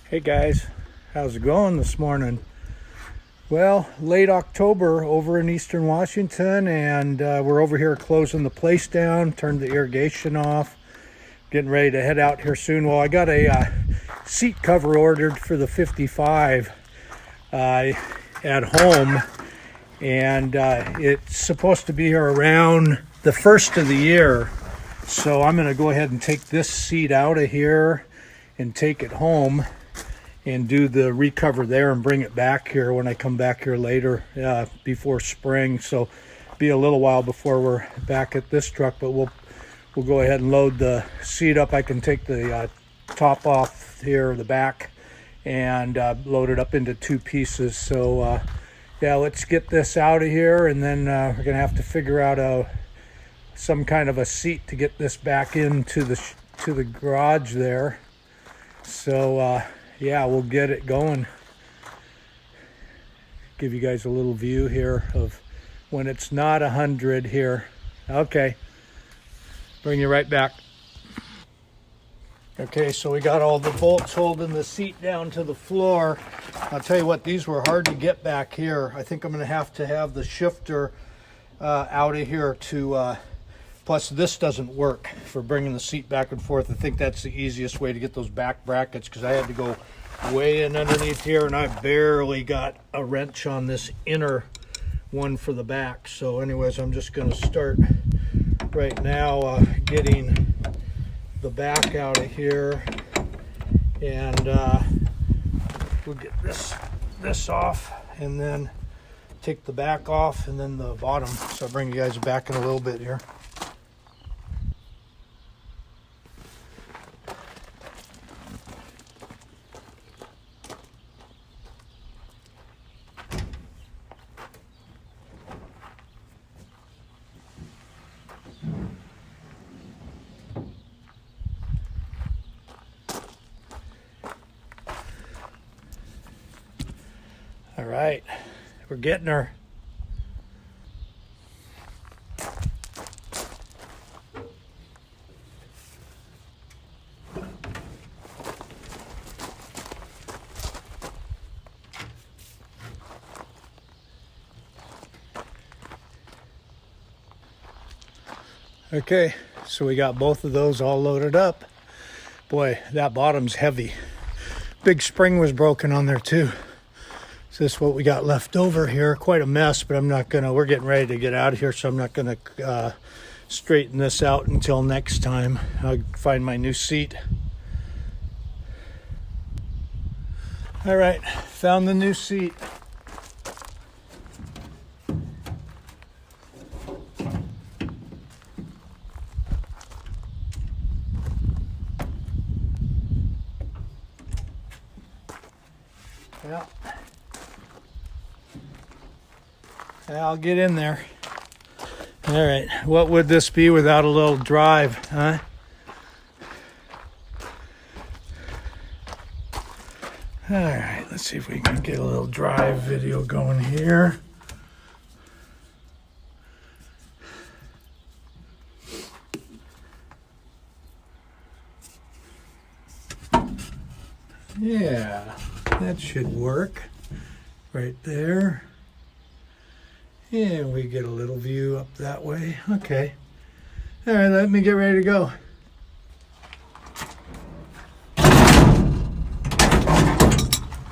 Hey guys, how's it going this morning? Well, late October over in Eastern Washington, and we're over here closing the place down, turned the irrigation off, getting ready to head out here soon. Well, I got a seat cover ordered for the 55 at home, and it's supposed to be here around the first of the year. So I'm going to go ahead and take this seat out of here and take it home and do the recover there and bring it back here when I come back here later before spring. So be a little while before we're back at this truck, but we'll go ahead and load the seat up. I can take the top off here, the back, and load it up into two pieces. So yeah, let's get this out of here, and then we're gonna have to figure out some kind of a seat to get this back into the garage there. So yeah, we'll get it going. Give you guys a little view here of when it's not 100 here. Okay, bring you right back. Okay, so we got all the bolts holding the seat down to the floor. I'll tell you what, these were hard to get back here. I think I'm going to have the shifter out of here to plus this doesn't work for bringing the seat back and forth. I think that's the easiest way to get those back brackets, because I had to go way in underneath here and I barely got a wrench on this inner one for the back. So anyways, I'm just going to start right now getting the back out of here, and we'll get this off and then take the back off and then the bottom. So I'll bring you guys back in a little bit here. All right, we're getting her. Okay, so we got both of those all loaded up. Boy, that bottom's heavy. Big spring was broken on there too. So this is what we got left over here. Quite a mess, but we're getting ready to get out of here, so I'm not gonna straighten this out until next time. I'll find my new seat. All right, found the new seat. Yeah. I'll get in there. All right, what would this be without a little drive, huh? All right, let's see if we can get a little drive video going here. Yeah, that should work right there. And we get a little view up that way. Okay. All right, let me get ready to go.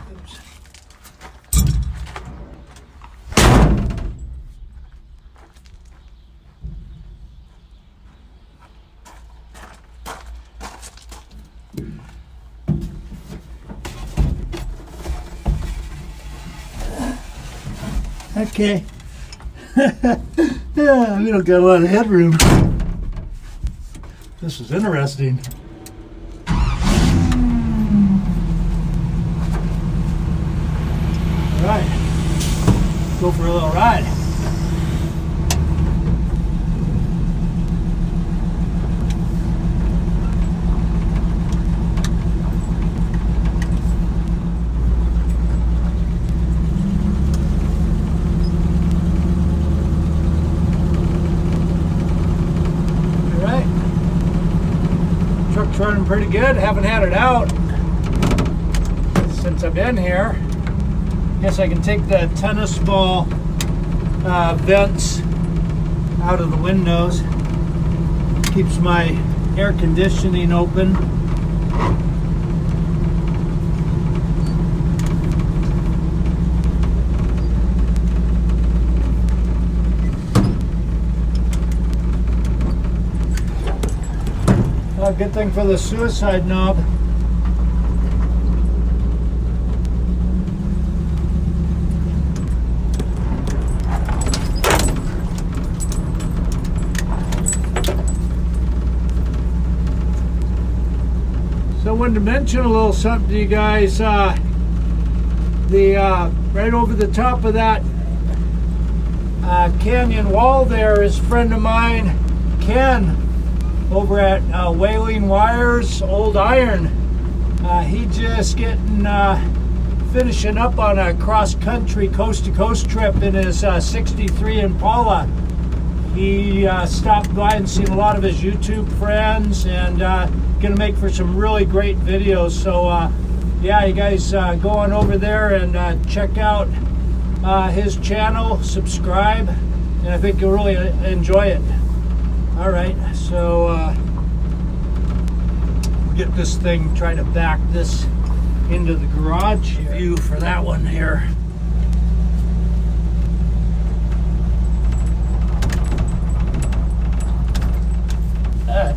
Oops. Okay. Yeah, we don't got a lot of headroom. This is interesting. All right, go for a little ride. Truck's running pretty good. Haven't had it out. since I'm in here, I guess I can take the tennis ball vents out of the windows. Keeps my air conditioning open. Good thing for the suicide knob. So I wanted to mention a little something to you guys. Right over the top of that canyon wall there is a friend of mine, Ken, over at Whaling Wires, Old Iron. He just finishing up on a cross-country, coast-to-coast trip in his 63 Impala. He stopped by and seen a lot of his YouTube friends, and gonna make for some really great videos. So yeah, you guys go on over there and check out his channel, subscribe, and I think you'll really enjoy it. All right, so get this thing, try to back this into the garage view for that one here.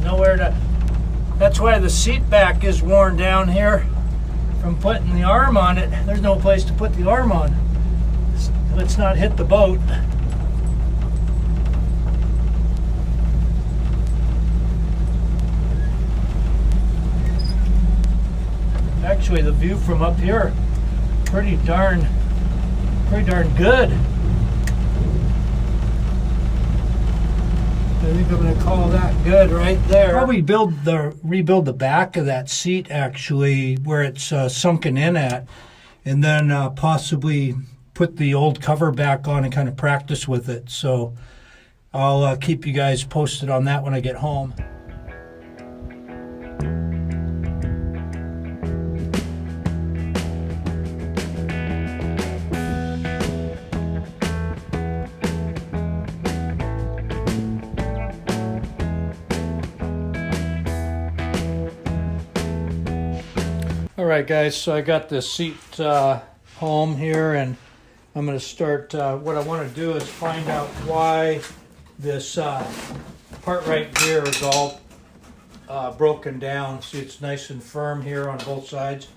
Nowhere to, that's why the seat back is worn down here from putting the arm on it. There's no place to put the arm on. Let's not hit the boat. Actually, the view from up here, pretty darn good. I think I'm going to call that good right there. Probably rebuild the back of that seat actually, where it's sunken in at, and then possibly put the old cover back on and kind of practice with it. So I'll keep you guys posted on that when I get home. All right, guys, so I got the seat home here, and I'm going to start, what I want to do is find out why this part right here is all broken down. See, it's nice and firm here on both sides,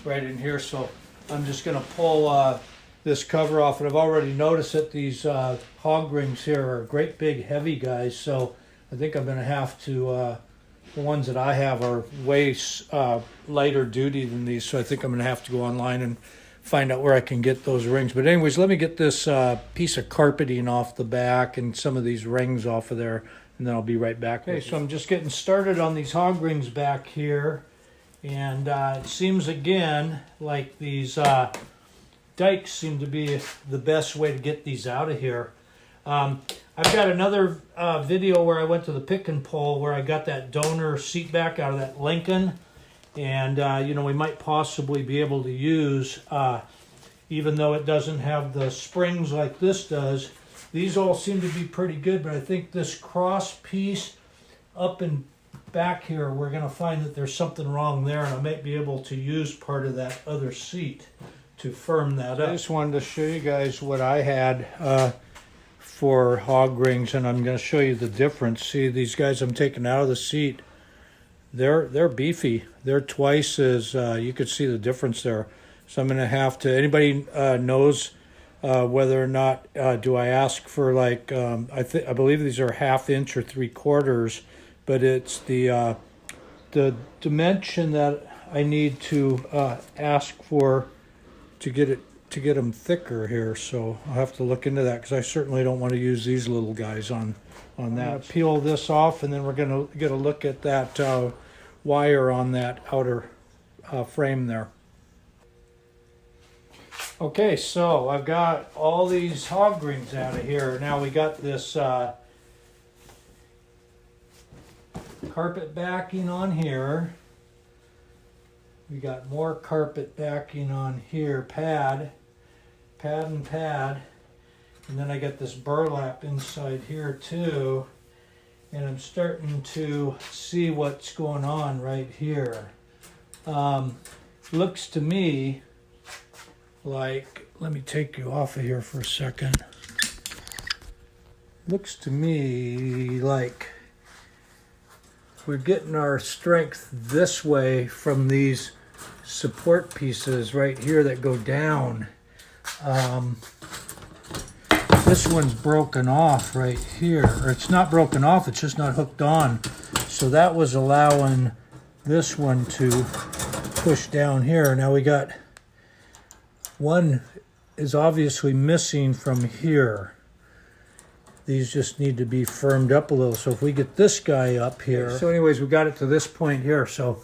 right in here. So I'm just going to pull this cover off, and I've already noticed that these hog rings here are great big heavy guys, so I think I'm going to have to, the ones that I have are way lighter duty than these, so I think I'm going to have to go online and find out where I can get those rings. But anyways, let me get this piece of carpeting off the back and some of these rings off of there, and then I'll be right back. Okay, so I'm just getting started on these hog rings back here, and it seems again like these dikes seem to be the best way to get these out of here. I've got another video where I went to the pick and pull where I got that donor seat back out of that Lincoln, and you know, we might possibly be able to use, even though it doesn't have the springs like this does, these all seem to be pretty good, but I think this cross piece up and back here, we're going to find that there's something wrong there, and I might be able to use part of that other seat to firm that up. I just wanted to show you guys what I had for hog rings, and I'm going to show you the difference. See, these guys I'm taking out of the seat, they're beefy. They're twice as, you could see the difference there. So I'm going to have to, anybody knows whether or not, do I ask for like, I believe these are 1/2 inch or 3/4, but it's the dimension that I need to ask for to get them thicker here. So I'll have to look into that, because I certainly don't want to use these little guys on that. I'm going to peel this off, and then we're going to get a look at that wire on that outer frame there. Okay, so I've got all these hog rings out of here. Now we got this carpet backing on here. We got more carpet backing on here, pad, and pad. And then I got this burlap inside here too. And I'm starting to see what's going on right here. Looks to me like, let me take you off of here for a second. Looks to me like we're getting our strength this way from these support pieces right here that go down. This one's broken off right here, or it's not broken off, it's just not hooked on. So that was allowing this one to push down here. Now we got one is obviously missing from here. These just need to be firmed up a little. So if we get this guy up here. So anyways, we got it to this point here. So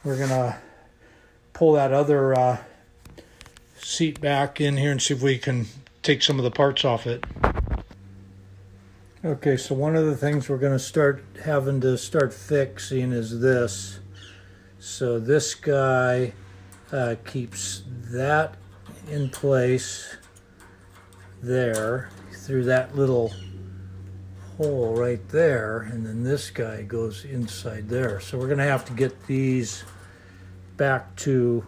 we're gonna pull that other seat back in here and see if we can take some of the parts off it. Okay, so one of the things we're gonna start having to start fixing is this. So this guy keeps that in place there through that little hole right there, and then this guy goes inside there. So we're gonna have to get these back to,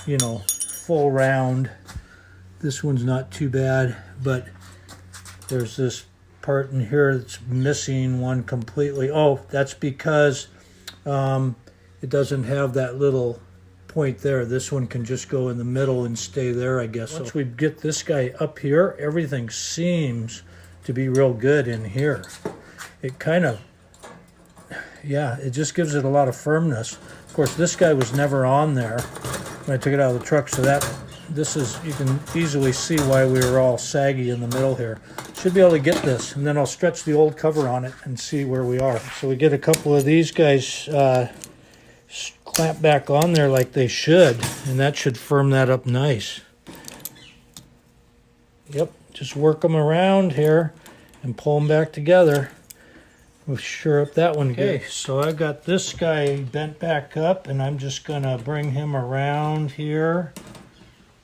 you know, full round. This one's not too bad, but there's this part in here that's missing one completely. Oh, that's because it doesn't have that little point there. This one can just go in the middle and stay there, I guess. Once we get this guy up here, everything seems to be real good in here. It kind of, yeah, it just gives it a lot of firmness. Of course, this guy was never on there when I took it out of the truck, so that this is, you can easily see why we were all saggy in the middle here. Should be able to get this, and then I'll stretch the old cover on it and see where we are. So we get a couple of these guys clamp back on there like they should, and that should firm that up nice. Yep, just work them around here and pull them back together. We'll sure up that one good. Okay, so I got this guy bent back up, and I'm just gonna bring him around here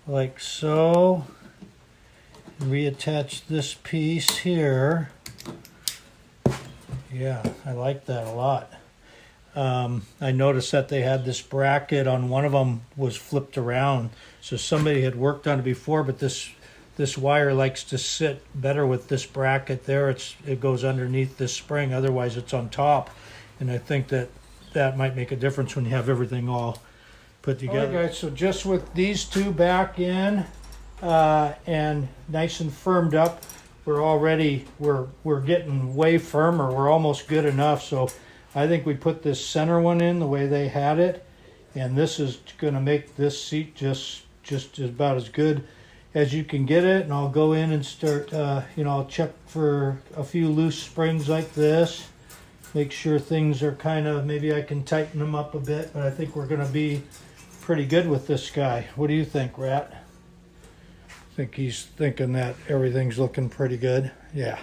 like so. Reattach this piece here. Yeah, I like that a lot. I noticed that they had this bracket on one of them was flipped around, so somebody had worked on it before, but this wire likes to sit better with this bracket there. It goes underneath this spring, otherwise it's on top, and I think that might make a difference when you have everything all put together. All right, guys, so just with these two back in and nice and firmed up, we're getting way firmer. We're almost good enough. So I think we put this center one in the way they had it, and this is going to make this seat just about as good as you can get it. And I'll go in and start, I'll check for a few loose springs like this, make sure things are kind of, maybe I can tighten them up a bit, but I think we're going to be pretty good with this guy. What do you think, Rat? I think he's thinking that everything's looking pretty good. Yeah.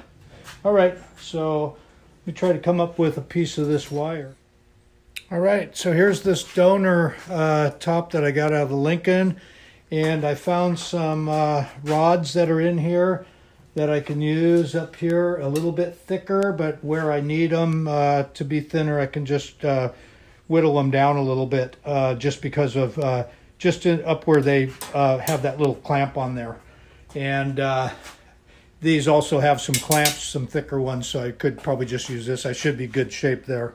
All right, so let me try to come up with a piece of this wire. All right, so here's this donor top that I got out of the Lincoln, and I found some rods that are in here that I can use up here, a little bit thicker, but where I need them to be thinner, I can just whittle them down a little bit, just because of up where they have that little clamp on there. And these also have some clamps, some thicker ones, so I could probably just use this. I should be good shape there.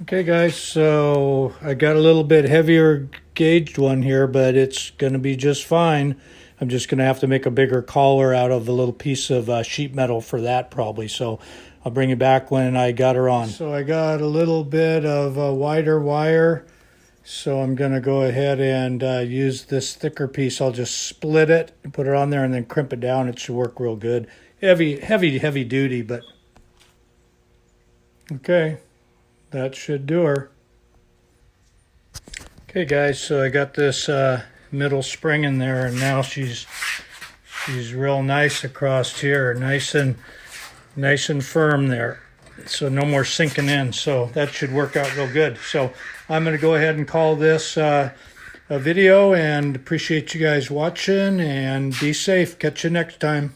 Okay, guys, so I got a little bit heavier gauged one here, but it's going to be just fine. I'm just going to have to make a bigger collar out of a little piece of sheet metal for that probably. So I'll bring it back when I got her on. So I got a little bit of a wider wire. So I'm going to go ahead and use this thicker piece. I'll just split it and put it on there and then crimp it down. It should work real good. Heavy duty, but okay. That should do her. Okay, guys, so I got this middle spring in there, and now she's real nice across here, nice and firm there. So no more sinking in. So that should work out real good. So I'm going to go ahead and call this a video, and appreciate you guys watching, and be safe. Catch you next time.